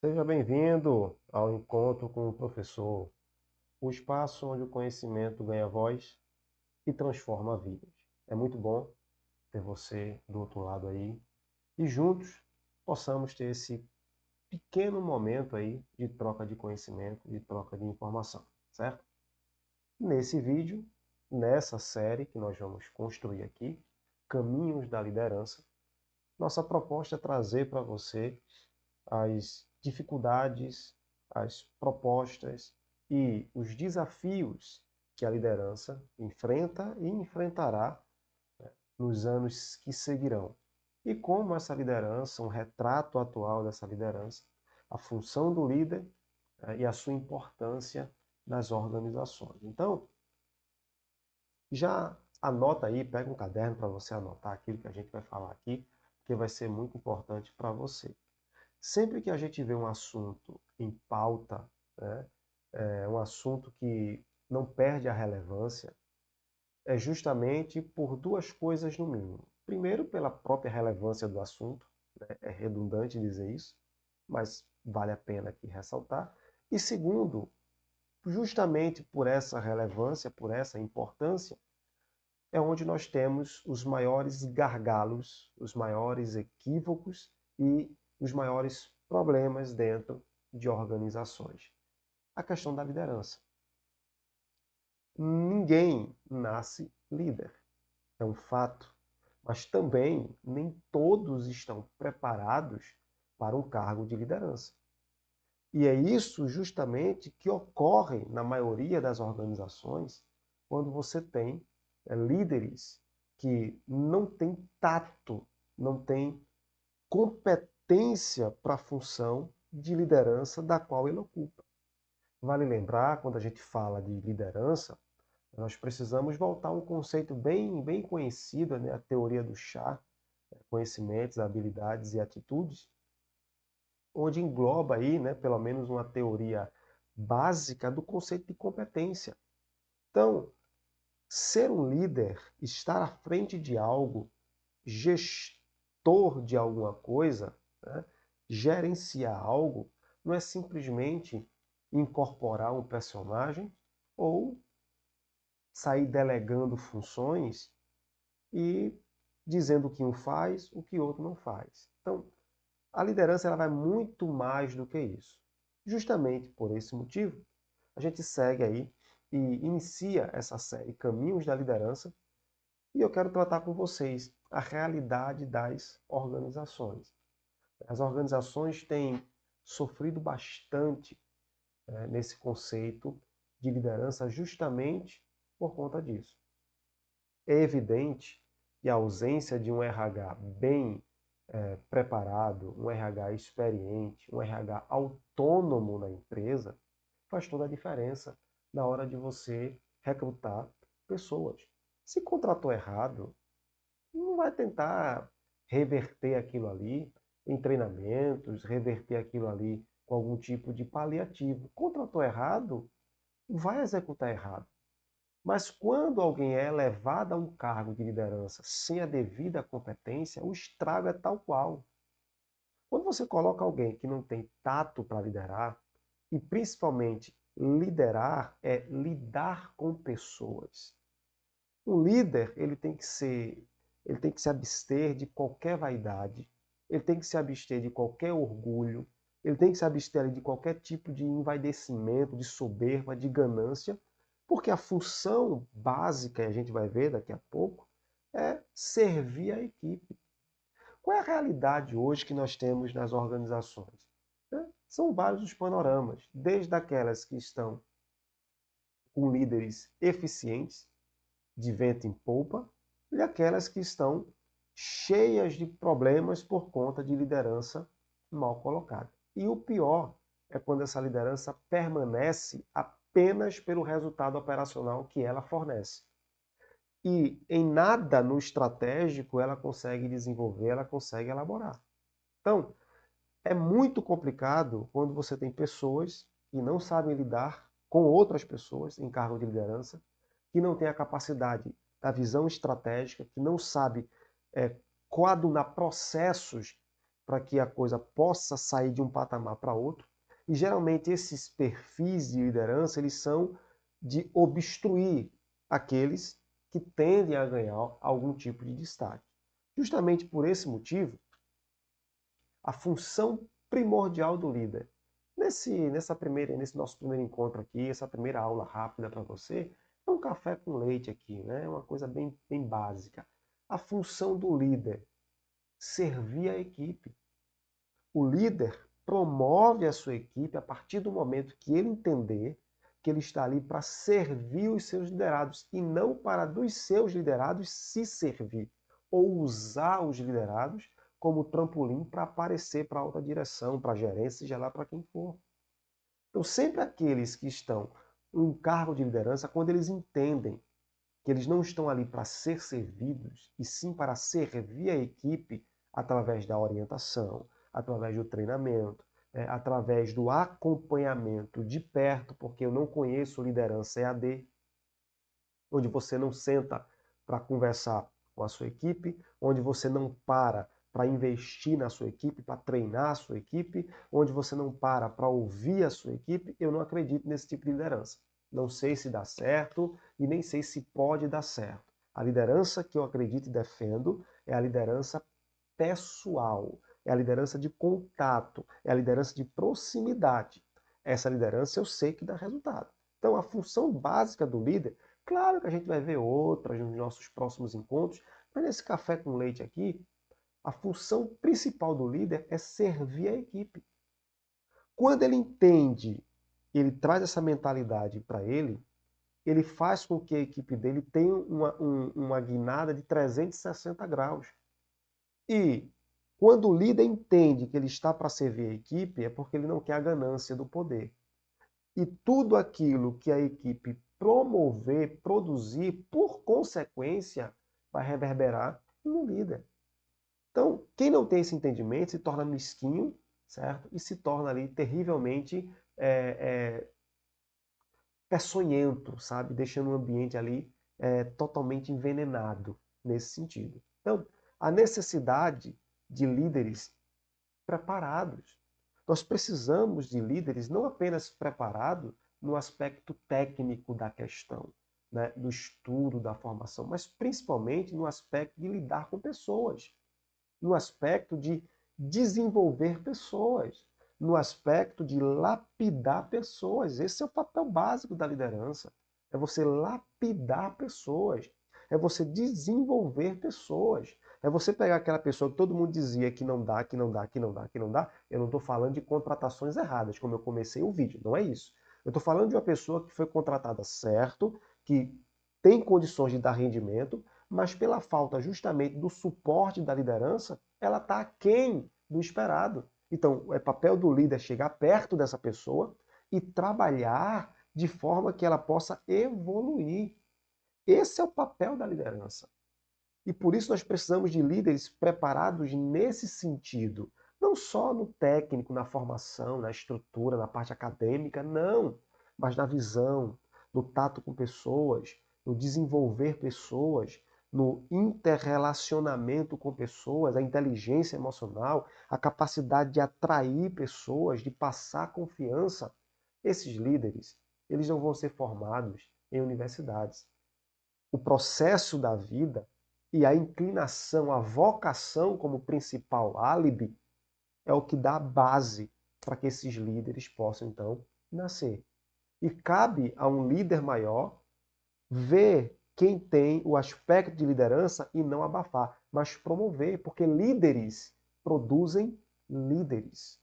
Seja bem-vindo ao encontro com o professor, o espaço onde o conhecimento ganha voz e transforma vidas. É muito bom ter você do outro lado aí e juntos possamos ter esse pequeno momento aí de troca de conhecimento, de troca de informação, certo? Nesse vídeo, nessa série que nós vamos construir aqui, Caminhos da Liderança, nossa proposta é trazer para você as dificuldades, as propostas e os desafios que a liderança enfrenta e enfrentará nos anos que seguirão. E como essa liderança, um retrato atual dessa liderança, a função do líder e a sua importância nas organizações. Então, já anota aí, pega um caderno para você anotar aquilo que a gente vai falar aqui, que vai ser muito importante para você. Sempre que a gente vê um assunto em pauta, né, um assunto que não perde a relevância, é justamente por duas coisas no mínimo. Primeiro, pela própria relevância do assunto, né, é redundante dizer isso, mas vale a pena aqui ressaltar. E segundo, justamente por essa relevância, por essa importância, é onde nós temos os maiores gargalos, os maiores equívocos e os maiores problemas dentro de organizações. A questão da liderança. Ninguém nasce líder, é um fato, mas também nem todos estão preparados para um cargo de liderança. E é isso justamente que ocorre na maioria das organizações quando você tem líderes que não têm tato, não têm competência para a função de liderança da qual ele ocupa. Vale lembrar, quando a gente fala de liderança, nós precisamos voltar a um conceito bem conhecido, né? A teoria do chá, conhecimentos, habilidades e atitudes, onde engloba aí, né, pelo menos uma teoria básica do conceito de competência. Então, ser um líder, estar à frente de algo, gestor de alguma coisa, né, gerenciar algo, não é simplesmente incorporar um personagem ou sair delegando funções e dizendo o que um faz, o que outro não faz. Então, a liderança ela vai muito mais do que isso. Justamente por esse motivo, a gente segue aí e inicia essa série Caminhos da Liderança e eu quero tratar com vocês a realidade das organizações. As organizações têm sofrido bastante nesse conceito de liderança justamente por conta disso. É evidente que a ausência de um RH bem preparado, um RH experiente, um RH autônomo na empresa, faz toda a diferença na hora de você recrutar pessoas. Se contratou errado, não vai tentar reverter aquilo ali em treinamentos, reverter aquilo ali com algum tipo de paliativo. Contratou errado, vai executar errado. Mas quando alguém é elevado a um cargo de liderança sem a devida competência, o estrago é tal qual. Quando você coloca alguém que não tem tato para liderar, e principalmente liderar é lidar com pessoas. Um líder, ele tem que se abster de qualquer vaidade, ele tem que se abster de qualquer orgulho, ele tem que se abster de qualquer tipo de envaidecimento, de soberba, de ganância, porque a função básica, e a gente vai ver daqui a pouco, é servir a equipe. Qual é a realidade hoje que nós temos nas organizações? São vários os panoramas, desde aquelas que estão com líderes eficientes, de vento em polpa, e aquelas que estão cheias de problemas por conta de liderança mal colocada. E o pior é quando essa liderança permanece apenas pelo resultado operacional que ela fornece. E em nada no estratégico ela consegue desenvolver, ela consegue elaborar. Então, é muito complicado quando você tem pessoas que não sabem lidar com outras pessoas em cargo de liderança, que não têm a capacidade da visão estratégica, que não sabe coadunar processos para que a coisa possa sair de um patamar para outro. E geralmente esses perfis de liderança, eles são de obstruir aqueles que tendem a ganhar algum tipo de destaque. Justamente por esse motivo, a função primordial do líder. Nesse nosso primeiro encontro aqui, essa primeira aula rápida para você, é um café com leite aqui, né? É uma coisa bem básica. A função do líder, servir a equipe. O líder promove a sua equipe a partir do momento que ele entender que ele está ali para servir os seus liderados e não para dos seus liderados se servir ou usar os liderados como trampolim para aparecer para a alta direção, para a gerência, seja lá para quem for. Então, sempre aqueles que estão em um cargo de liderança, quando eles entendem que eles não estão ali para ser servidos, e sim para servir a equipe através da orientação, através do treinamento, através do acompanhamento de perto, porque eu não conheço liderança EAD, onde você não senta para conversar com a sua equipe, onde você não para investir na sua equipe, para treinar a sua equipe, onde você não para ouvir a sua equipe, eu não acredito nesse tipo de liderança. Não sei se dá certo e nem sei se pode dar certo. A liderança que eu acredito e defendo é a liderança pessoal, é a liderança de contato, é a liderança de proximidade. Essa liderança eu sei que dá resultado. Então, a função básica do líder, claro que a gente vai ver outras nos nossos próximos encontros, mas nesse café com leite aqui, a função principal do líder é servir a equipe. Quando ele entende, ele traz essa mentalidade para ele faz com que a equipe dele tenha uma guinada de 360 graus. E quando o líder entende que ele está para servir a equipe, é porque ele não quer a ganância do poder. E tudo aquilo que a equipe promover, produzir, por consequência, vai reverberar no líder. Então, quem não tem esse entendimento se torna mesquinho, certo? E se torna ali terrivelmente peçonhento, sabe? Deixando o ambiente ali totalmente envenenado nesse sentido. Então, a necessidade de líderes preparados. Nós precisamos de líderes não apenas preparados no aspecto técnico da questão, né, do estudo, da formação, mas principalmente no aspecto de lidar com pessoas, no aspecto de desenvolver pessoas, no aspecto de lapidar pessoas. Esse é o papel básico da liderança. É você lapidar pessoas, é você desenvolver pessoas. É você pegar aquela pessoa que todo mundo dizia que não dá, que não dá, que não dá, que não dá. Eu não estou falando de contratações erradas, como eu comecei o vídeo, não é isso. Eu estou falando de uma pessoa que foi contratada certo, que tem condições de dar rendimento, mas pela falta justamente do suporte da liderança, ela está aquém do esperado. Então, é papel do líder chegar perto dessa pessoa e trabalhar de forma que ela possa evoluir. Esse é o papel da liderança. E por isso nós precisamos de líderes preparados nesse sentido. Não só no técnico, na formação, na estrutura, na parte acadêmica, não. Mas na visão, no tato com pessoas, no desenvolver pessoas, no interrelacionamento com pessoas, a inteligência emocional, a capacidade de atrair pessoas, de passar confiança. Esses líderes, eles não vão ser formados em universidades. O processo da vida e a inclinação, a vocação como principal álibi é o que dá a base para que esses líderes possam, então, nascer. E cabe a um líder maior ver quem tem o aspecto de liderança e não abafar, mas promover, porque líderes produzem líderes.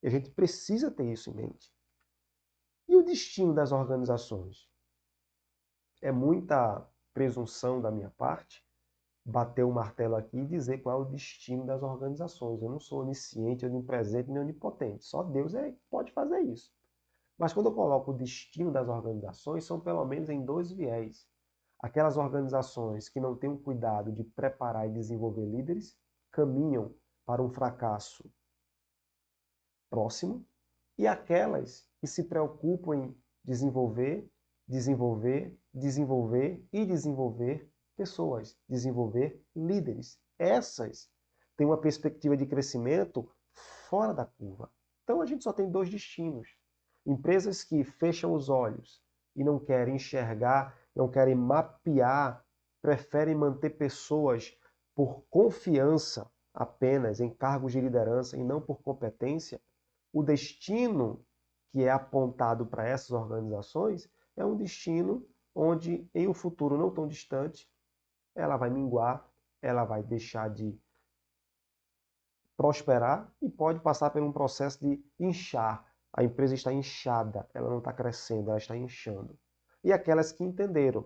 E a gente precisa ter isso em mente. E o destino das organizações? É muita presunção da minha parte bater o martelo aqui e dizer qual é o destino das organizações. Eu não sou onisciente, onipresente, nem onipotente. Só Deus pode fazer isso. Mas quando eu coloco o destino das organizações, são pelo menos em dois viés. Aquelas organizações que não têm o cuidado de preparar e desenvolver líderes caminham para um fracasso próximo, e aquelas que se preocupam em desenvolver, desenvolver, desenvolver e desenvolver pessoas, desenvolver líderes. Essas tem uma perspectiva de crescimento fora da curva. Então a gente só tem dois destinos. Empresas que fecham os olhos e não querem enxergar, não querem mapear, preferem manter pessoas por confiança apenas em cargos de liderança e não por competência. O destino que é apontado para essas organizações é um destino onde, em um futuro não tão distante, ela vai minguar, ela vai deixar de prosperar e pode passar por um processo de inchar. A empresa está inchada, ela não está crescendo, ela está inchando. E aquelas que entenderam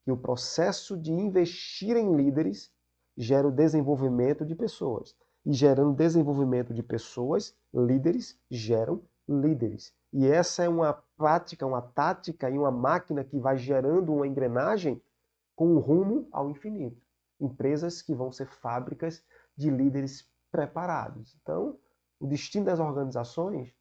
que o processo de investir em líderes gera o desenvolvimento de pessoas. E gerando desenvolvimento de pessoas, líderes geram líderes. E essa é uma prática, uma tática e uma máquina que vai gerando uma engrenagem com um rumo ao infinito. Empresas que vão ser fábricas de líderes preparados. Então, o destino das organizações,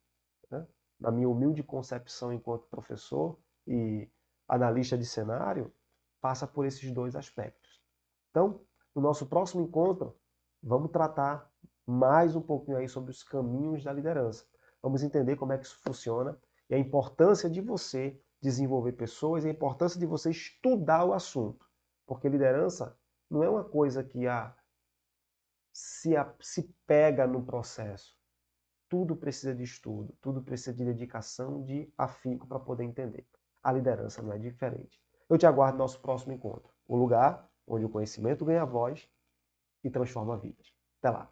né, na minha humilde concepção enquanto professor e analista de cenário, passa por esses dois aspectos. Então, no nosso próximo encontro, vamos tratar mais um pouquinho aí sobre os caminhos da liderança. Vamos entender como é que isso funciona e a importância de você desenvolver pessoas e a importância de você estudar o assunto. Porque liderança não é uma coisa que se pega no processo. Tudo precisa de estudo, tudo precisa de dedicação, de afinco para poder entender. A liderança não é diferente. Eu te aguardo no nosso próximo encontro. O lugar onde o conhecimento ganha voz e transforma vidas. Até lá.